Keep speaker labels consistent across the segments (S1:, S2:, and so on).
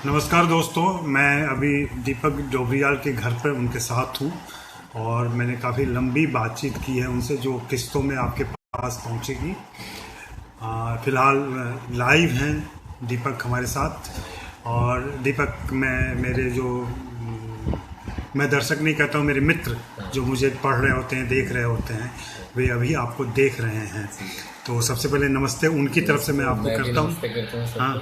S1: नमस्कार दोस्तों, मैं अभी दीपक डोबरियाल के घर पर उनके साथ हूँ और मैंने काफ़ी लंबी बातचीत की है उनसे, जो किस्तों में आपके पास पहुँचेगी। फ़िलहाल लाइव हैं दीपक हमारे साथ। और दीपक, मैं दर्शक नहीं कहता हूँ, मेरे मित्र जो मुझे पढ़ रहे होते हैं, देख रहे होते हैं, वे अभी आपको देख रहे हैं। तो सबसे पहले नमस्ते उनकी तरफ से मैं आपको करता हूँ। हाँ,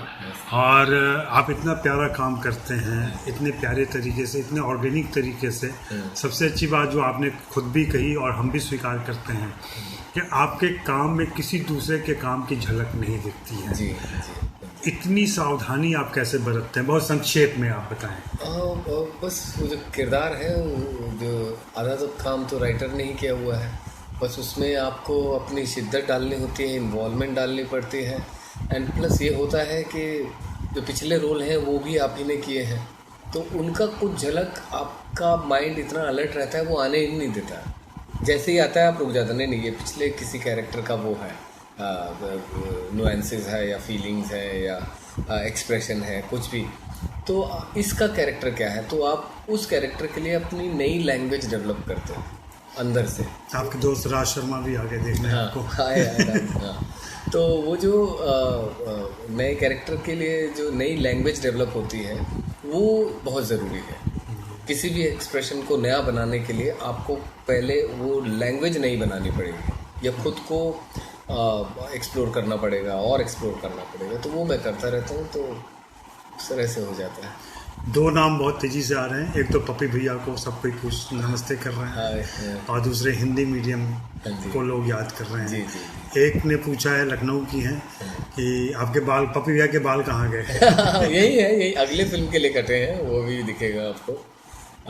S1: और आप इतना प्यारा काम करते हैं, इतने प्यारे तरीके से, इतने ऑर्गेनिक तरीके से। सबसे अच्छी बात जो आपने खुद भी कही और हम भी स्वीकार करते हैं कि आपके काम में किसी दूसरे के काम की झलक नहीं दिखती है।
S2: जी।
S1: इतनी सावधानी आप कैसे बरतते हैं? बहुत संक्षेप में आप बताएं।
S2: बस वो जो किरदार है, जो आधा तो काम तो राइटर ने ही किया हुआ है, बस उसमें आपको अपनी शिद्दत डालनी होती है, इन्वॉल्वमेंट डालनी पड़ती है। एंड प्लस ये होता है कि जो पिछले रोल हैं वो भी आप ही ने किए हैं, तो उनका कुछ झलक आपका माइंड इतना अलर्ट रहता है, वो आने ही नहीं देता। जैसे ही आता है आप रुक जाते, नहीं ये पिछले किसी कैरेक्टर का वो है, नुएंसेस है या फीलिंग्स है या एक्सप्रेशन है, कुछ भी। तो इसका कैरेक्टर क्या है, तो आप उस कैरेक्टर के लिए अपनी नई लैंग्वेज डेवलप करते हैं अंदर से।
S1: आपके दोस्त राज शर्मा भी आगे देखने हैं आपको।
S2: हाँ। तो वो जो नए कैरेक्टर के लिए जो नई लैंग्वेज डेवलप होती है, वो बहुत ज़रूरी है। किसी भी एक्सप्रेशन को नया बनाने के लिए आपको पहले वो लैंग्वेज नई बनानी पड़ेगी या खुद को एक्सप्लोर करना पड़ेगा और एक्सप्लोर करना पड़ेगा। तो वो मैं करता रहता हूँ, तो इस तरह से हो जाता है।
S1: दो नाम बहुत तेजी से आ रहे हैं, एक तो पप्पी भैया को सब कोई कुछ नमस्ते कर रहे हैं, और दूसरे हिंदी मीडियम को लोग याद कर रहे हैं।
S2: जी।
S1: एक ने पूछा है, लखनऊ की है, कि आपके बाल, पप्पी भैया के बाल कहाँ गए?
S2: यही अगली फिल्म के लिए कटे हैं, वो भी दिखेगा आपको।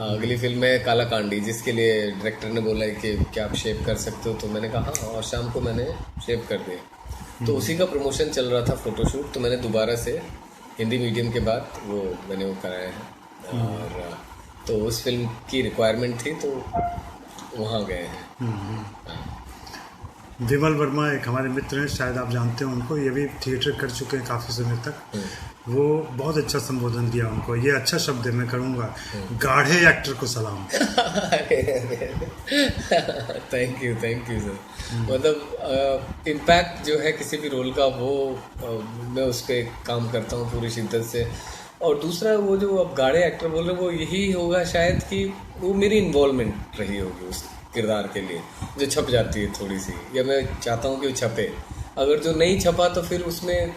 S2: अगली फिल्म है काला कांडी, जिसके लिए डायरेक्टर ने बोला है कि क्या आप शेप कर सकते हो, तो मैंने कहा हाँ, और शाम को मैंने शेप कर दिया। तो उसी का प्रमोशन चल रहा था, फोटोशूट, तो मैंने दोबारा से हिंदी मीडियम के बाद मैंने वो कराया है। और तो उस फिल्म की रिक्वायरमेंट थी, तो वहाँ गए हैं।
S1: विमल वर्मा एक हमारे मित्र हैं, शायद आप जानते हैं उनको, ये भी थिएटर कर चुके हैं काफ़ी समय तक। वो बहुत अच्छा संबोधन दिया उनको, ये अच्छा शब्द है, मैं करूँगा, गाढ़े एक्टर को सलाम।
S2: Thank you sir. मतलब इम्पैक्ट जो है किसी भी रोल का, वो मैं उस पर काम करता हूँ पूरी शिद्दत से। और दूसरा, वो जो आप गाढ़े एक्टर बोल रहे हो, वो यही होगा शायद कि वो मेरी इन्वॉल्वमेंट रही होगी उस किरदार के लिए, जो छप जाती है थोड़ी सी, या मैं चाहता हूँ कि वो छपे। अगर जो नहीं छपा तो फिर उसमें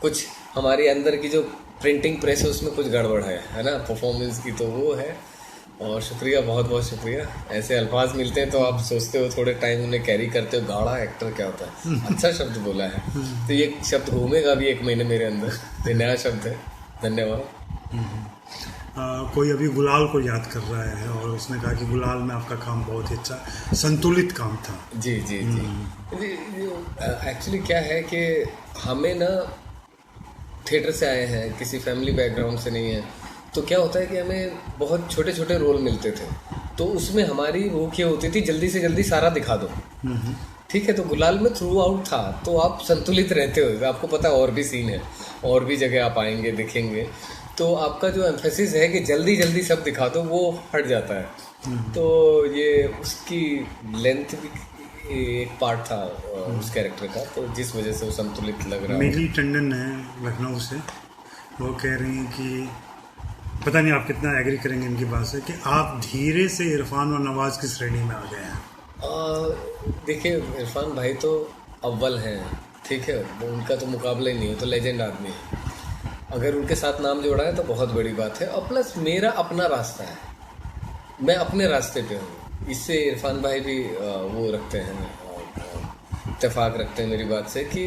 S2: कुछ हमारे अंदर की जो प्रिंटिंग प्रेस है उसमें कुछ गड़बड़ है ना, परफॉर्मेंस की, तो वो है। और शुक्रिया, बहुत बहुत शुक्रिया। ऐसे अल्फाज मिलते हैं तो आप सोचते हो, थोड़े टाइम उन्हें कैरी करते हो, गाढ़ा एक्टर क्या होता है, अच्छा शब्द बोला है। तो ये शब्द घूमेगा भी 1 महीने मेरे अंदर, ये नया शब्द है। धन्यवाद।
S1: कोई अभी गुलाल को याद कर रहा है और उसने कहा कि गुलाल में आपका काम बहुत ही अच्छा संतुलित काम था।
S2: जी। एक्चुअली क्या है कि हमें ना थिएटर से आए हैं, किसी फैमिली बैकग्राउंड से नहीं है, तो क्या होता है कि हमें बहुत छोटे छोटे रोल मिलते थे, तो उसमें हमारी वो क्या होती थी, जल्दी से जल्दी सारा दिखा दो। ठीक है, तो गुलाल में थ्रू आउट था, तो आप संतुलित रहते हो, आपको पता है और भी सीन है, और भी जगह आप आएंगे, दिखेंगे, तो आपका जो एम्फेसिस है कि जल्दी जल्दी सब दिखा दो, वो हट जाता है। तो ये उसकी लेंथ भी एक पार्ट था उस कैरेक्टर का, तो जिस वजह से वो संतुलित लग रहा है।
S1: मिली टंडन है लखनऊ से, वो कह रही हैं कि पता नहीं आप कितना एग्री करेंगे इनकी बात से, कि आप धीरे से इरफान और नवाज की श्रेणी में आ गए हैं।
S2: देखिए, इरफान भाई तो अव्वल हैं, ठीक है, उनका तो मुकाबला ही नहीं हो, तो लेजेंड आदमी है। अगर उनके साथ नाम जोड़ा है तो बहुत बड़ी बात है। और प्लस मेरा अपना रास्ता है, मैं अपने रास्ते पे हूँ। इससे इरफान भाई भी वो रखते हैं, इत्तेफाक रखते हैं मेरी बात से, कि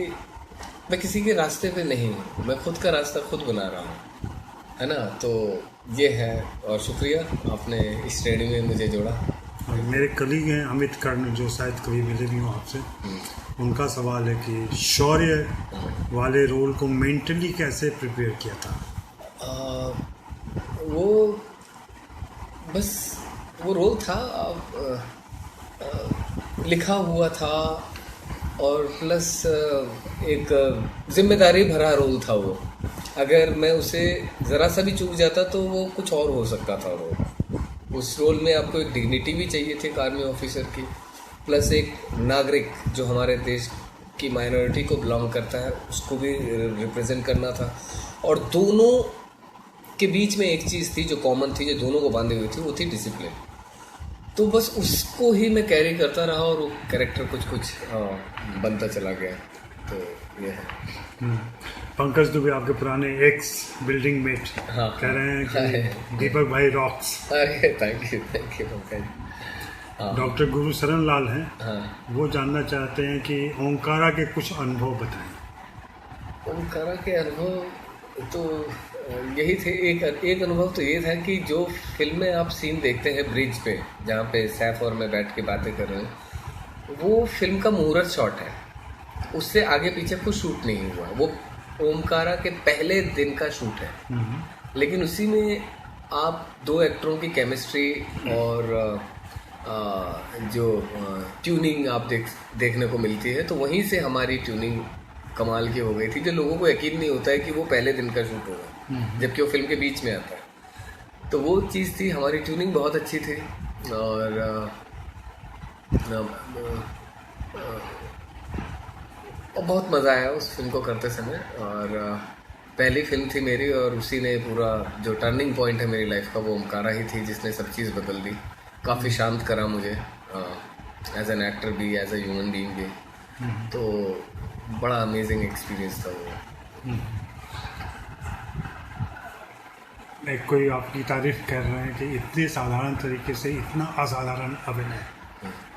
S2: मैं किसी के रास्ते पे नहीं हूँ, मैं खुद का रास्ता खुद बना रहा हूँ, है ना। तो ये है, और शुक्रिया आपने इस श्रेणी में मुझे जोड़ा।
S1: और मेरे कलीग हैं अमित कर्ण, जो शायद कभी मिले भी हों आपसे, उनका सवाल है कि शौर्य वाले रोल को मेंटली कैसे प्रिपेयर किया था?
S2: वो बस वो रोल था, लिखा हुआ था, और प्लस एक जिम्मेदारी भरा रोल था वो। अगर मैं उसे ज़रा सा भी चूक जाता तो वो कुछ और हो सकता था रोल। उस रोल में आपको एक डिग्निटी भी चाहिए थी एक आर्मी ऑफिसर की, प्लस एक नागरिक जो हमारे देश की माइनॉरिटी को बिलोंग करता है उसको भी रिप्रेजेंट करना था। और दोनों के बीच में एक चीज़ थी जो कॉमन थी, जो दोनों को बांधे हुई थी, वो थी डिसिप्लिन। तो बस उसको ही मैं कैरी करता रहा और वो कैरेक्टर कुछ बनता चला गया। तो ये है।
S1: पंकज दुबे आपके पुराने एक्स बिल्डिंग मेट
S2: हाँ,
S1: कह रहे हैं कि दीपक भाई रॉक्स।
S2: अरे थैंक यू पंकज।
S1: डॉक्टर गुरु शरण लाल हैं,
S2: हाँ,
S1: वो जानना चाहते हैं कि ओंकारा के कुछ अनुभव बताएं।
S2: ओंकारा के अनुभव तो यही थे। एक अनुभव तो ये था कि जो फिल्म में आप सीन देखते हैं ब्रिज पे जहाँ पे सैफ और मैं बैठ के बातें कर रहे हैं, वो फिल्म का मुहूर्त शॉट है, उससे आगे पीछे कुछ शूट नहीं हुआ। वो ओमकारा के पहले दिन का शूट है, लेकिन उसी में आप दो एक्टरों की केमिस्ट्री और जो ट्यूनिंग आप देखने को मिलती है, तो वहीं से हमारी ट्यूनिंग कमाल की हो गई थी, जो लोगों को यकीन नहीं होता है कि वो पहले दिन का शूट होगा, जबकि वो फिल्म के बीच में आता है। तो वो चीज़ थी, हमारी ट्यूनिंग बहुत अच्छी थी। और बहुत मज़ा आया उस फिल्म को करते समय। और पहली फिल्म थी मेरी, और उसी ने पूरा जो टर्निंग पॉइंट है मेरी लाइफ का, वो ओमकारा ही थी जिसने सब चीज़ बदल दी। काफ़ी शांत करा मुझे एज एन एक्टर भी, एज ए ह्यूमन बीइंग भी। तो बड़ा अमेजिंग एक्सपीरियंस था वो।
S1: एक कोई आपकी तारीफ कर रहे हैं कि इतने साधारण तरीके से इतना असाधारण अभिनय,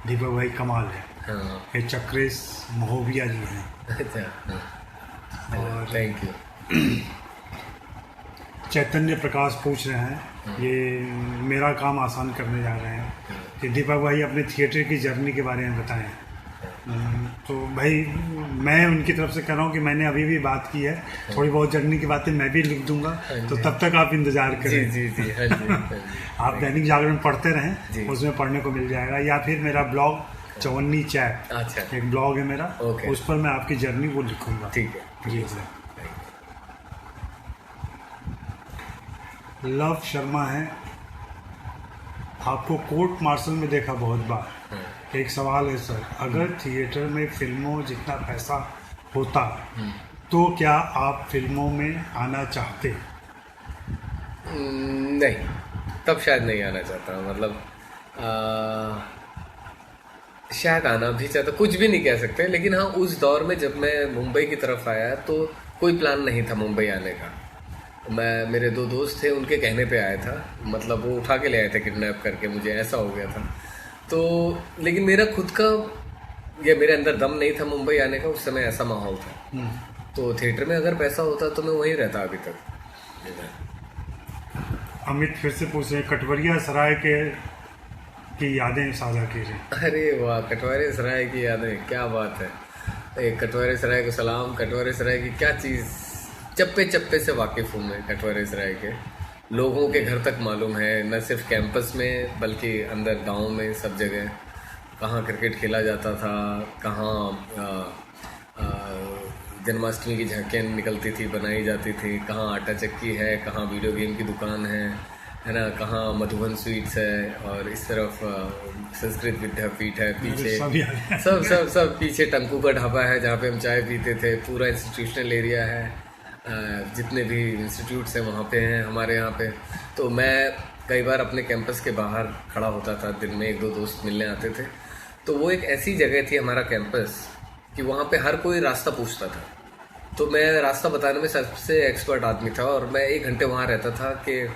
S1: दीपक भाई कमाल है।
S2: हाँ,
S1: ये चक्रेश महोबिया जी हैं।
S2: अच्छा,
S1: और
S2: थैंक यू।
S1: चैतन्य प्रकाश पूछ रहे हैं, ये मेरा काम आसान करने जा रहे हैं कि दीपक भाई अपने थिएटर की जर्नी के बारे में बताएं। तो भाई मैं उनकी तरफ से कह रहा हूँ कि मैंने अभी भी बात की है, थोड़ी बहुत जर्नी की बातें मैं भी लिख दूंगा, तो तब तक आप इंतजार करें।
S2: जी जी, हाँ जी, हाँ जी।
S1: आप दैनिक जागरण पढ़ते रहें, उसमें पढ़ने को मिल जाएगा, या फिर मेरा ब्लॉग चवन्नी चैट,
S2: अच्छा,
S1: एक ब्लॉग है मेरा, उस पर मैं आपकी जर्नी वो लिखूंगा।
S2: ठीक है
S1: जी सर। लव शर्मा है, आपको कोर्ट मार्शल में देखा बहुत बार। एक सवाल है सर, अगर थिएटर में फिल्मों जितना पैसा होता तो क्या आप फिल्मों में आना चाहते?
S2: नहीं, तब शायद नहीं आना चाहता। मतलब शायद आना भी चाहता, कुछ भी नहीं कह सकते, लेकिन हाँ उस दौर में जब मैं मुंबई की तरफ आया तो कोई प्लान नहीं था मुंबई आने का। मेरे दो दोस्त थे, उनके कहने पे आया था, मतलब वो उठा के ले आए थे किडनैप करके मुझे, ऐसा हो गया था। तो लेकिन मेरा खुद का या मेरे अंदर दम नहीं था मुंबई आने का, उस समय ऐसा माहौल था। तो थिएटर में अगर पैसा होता तो मैं वहीं रहता अभी तक।
S1: अमित फिर से पूछ रहे हैं, कटवरिया सराय की यादें साझा कीजिए।
S2: अरे वाह, कटवरे सराय की यादें, क्या बात है। कटवरे सराय को सलाम। कटवरे सराय की क्या चीज़, चप्पे चप्पे से वाकिफ़ हूँ मैं कटवरे सराय के लोगों के घर तक मालूम है, न सिर्फ कैंपस में बल्कि अंदर गांव में सब जगह। कहाँ क्रिकेट खेला जाता था, कहाँ जन्माष्टमी की झांकियाँ निकलती थी, बनाई जाती थी, कहाँ आटा चक्की है, कहाँ वीडियो गेम की दुकान है ना, कहाँ मधुबन स्वीट्स है, और इस तरफ संस्कृत विद्यापीठ है पीछे, सब सब सब पीछे टंकू का ढाबा है जहाँ पे हम चाय पीते थे। पूरा इंस्टीट्यूशनल एरिया है, जितने भी इंस्टीट्यूट्स हैं वहाँ पे हैं हमारे यहाँ पे। तो मैं कई बार अपने कैंपस के बाहर खड़ा होता था, दिन में एक दो दोस्त मिलने आते थे। तो वो एक ऐसी जगह थी हमारा कैंपस कि वहाँ पे हर कोई रास्ता पूछता था, तो मैं रास्ता बताने में सबसे एक्सपर्ट आदमी था। और मैं 1 घंटे वहाँ रहता था कि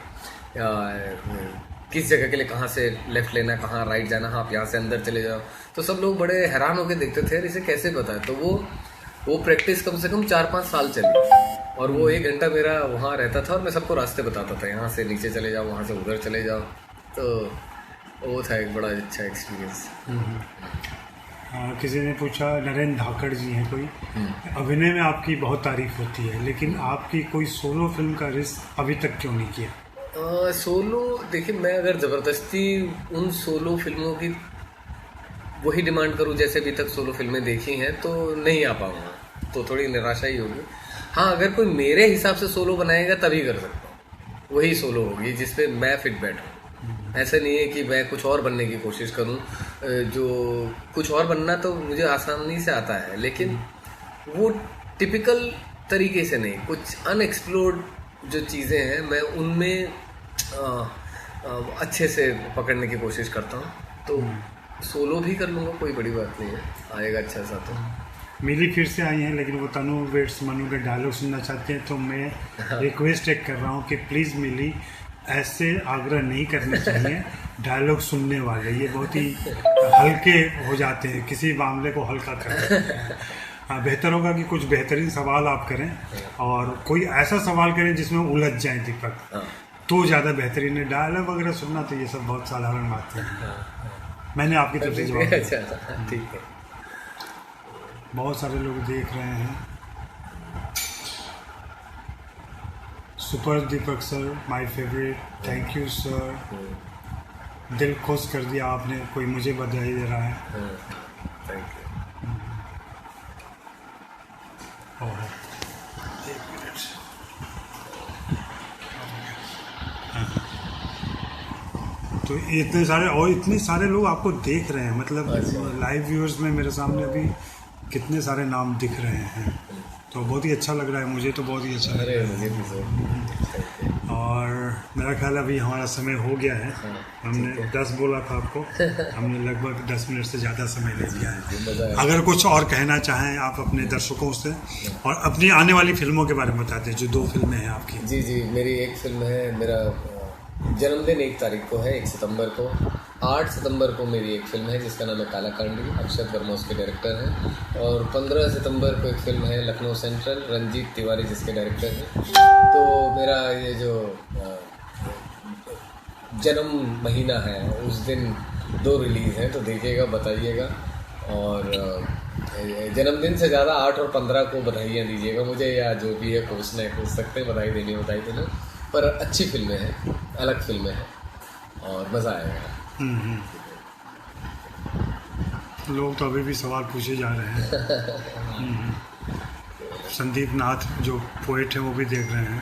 S2: किस जगह के लिए कहाँ से लेफ़्ट लेना, कहाँ राइट जाना, हाँ आप यहाँ से अंदर चले जाओ। तो सब लोग बड़े हैरान होकर देखते थे, इसे कैसे पता है। तो वो प्रैक्टिस कम से कम 4-5 साल चली, और वो 1 घंटा मेरा वहाँ रहता था और मैं सबको रास्ते बताता था, यहाँ से नीचे चले जाओ, वहाँ से उधर चले जाओ। तो वो था एक बड़ा अच्छा एक्सपीरियंस।
S1: किसी ने पूछा, नरेंद्र धाकड़ जी हैं कोई, अभिनय में आपकी बहुत तारीफ होती है, लेकिन आपकी कोई सोलो फिल्म का रिस्क अभी तक क्यों नहीं किया?
S2: सोलो, देखिए मैं अगर ज़बरदस्ती उन सोलो फिल्मों की वही डिमांड करूँ जैसे अभी तक सोलो फिल्में देखी हैं तो नहीं आ पाऊँगा, तो थोड़ी निराशा ही होगी। हाँ, अगर कोई मेरे हिसाब से सोलो बनाएगा तभी कर सकता हूँ, वही सोलो होगी जिसपे मैं फिट बैठूँ। ऐसा नहीं है कि मैं कुछ और बनने की कोशिश करूँ, जो कुछ और बनना तो मुझे आसानी से आता है, लेकिन वो टिपिकल तरीके से नहीं, कुछ अनएक्सप्लोर्ड जो चीज़ें हैं मैं उनमें अच्छे से पकड़ने की कोशिश करता हूँ। तो सोलो भी कर लूँगा, कोई बड़ी बात नहीं है, आएगा अच्छा सा। तो
S1: मिली फिर से आई हैं, लेकिन वो तनु वेट्स मनु के डायलॉग सुनना चाहते हैं, तो मैं रिक्वेस्ट एक कर रहा हूँ कि प्लीज़ मिली ऐसे आग्रह नहीं करने चाहिए डायलॉग सुनने वाले, ये बहुत ही हल्के हो जाते हैं, किसी मामले को हल्का कर देते हैं। हाँ, बेहतर होगा कि कुछ बेहतरीन सवाल आप करें और कोई ऐसा सवाल करें जिसमें उलझ जाए दीपक, तो ज़्यादा बेहतरीन है। डायलॉग वगैरह सुनना तो ये सब बहुत साधारण बातें हैं। मैंने आपकी तरफ से जवाब दिया।
S2: अच्छा, ठीक है।
S1: बहुत सारे लोग देख रहे हैं। Super Deepak sir, my favourite, thank you sir, दिल खुश कर दिया आपने, कोई मुझे बधाई दे रहा है।
S2: Thank you.
S1: एक मिनट, तो इतने सारे लोग आपको देख रहे हैं, मतलब लाइव व्यूअर्स में मेरे सामने अभी कितने सारे नाम दिख रहे हैं, तो बहुत ही अच्छा लग रहा है, मुझे तो बहुत ही अच्छा लग रहा है। और मेरा ख्याल अभी हमारा समय हो गया है। हमने 10 बोला था आपको, हमने लगभग 10 मिनट से ज़्यादा समय ले लिया है। अगर कुछ और कहना चाहें आप अपने दर्शकों से, और अपनी आने वाली फिल्मों के बारे में बताते हैं, जो 2 फिल्में हैं आपकी।
S2: जी, मेरी एक फिल्म है, मेरा जन्मदिन 1 तारीख को है, 1 सितंबर को। 8 सितंबर को मेरी एक फिल्म है जिसका नाम है काला कांडी, अक्षत वर्मा उसके डायरेक्टर हैं। और 15 सितंबर को एक फिल्म है लखनऊ सेंट्रल, रंजीत तिवारी जिसके डायरेक्टर हैं। तो मेरा ये जो जन्म महीना है उस दिन 2 रिलीज़ हैं, तो देखिएगा, बताइएगा। और जन्मदिन से ज़्यादा 8 और 15 को बधाइयाँ दीजिएगा मुझे, या जो भी है पूछना है पूछ सकते हैं, बधाई देना। पर अच्छी फिल्में हैं, अलग फिल्में हैं और मज़ा आएगा।
S1: लोग तो अभी भी सवाल पूछे जा रहे हैं। संदीप नाथ जो पोएट है वो भी देख रहे हैं।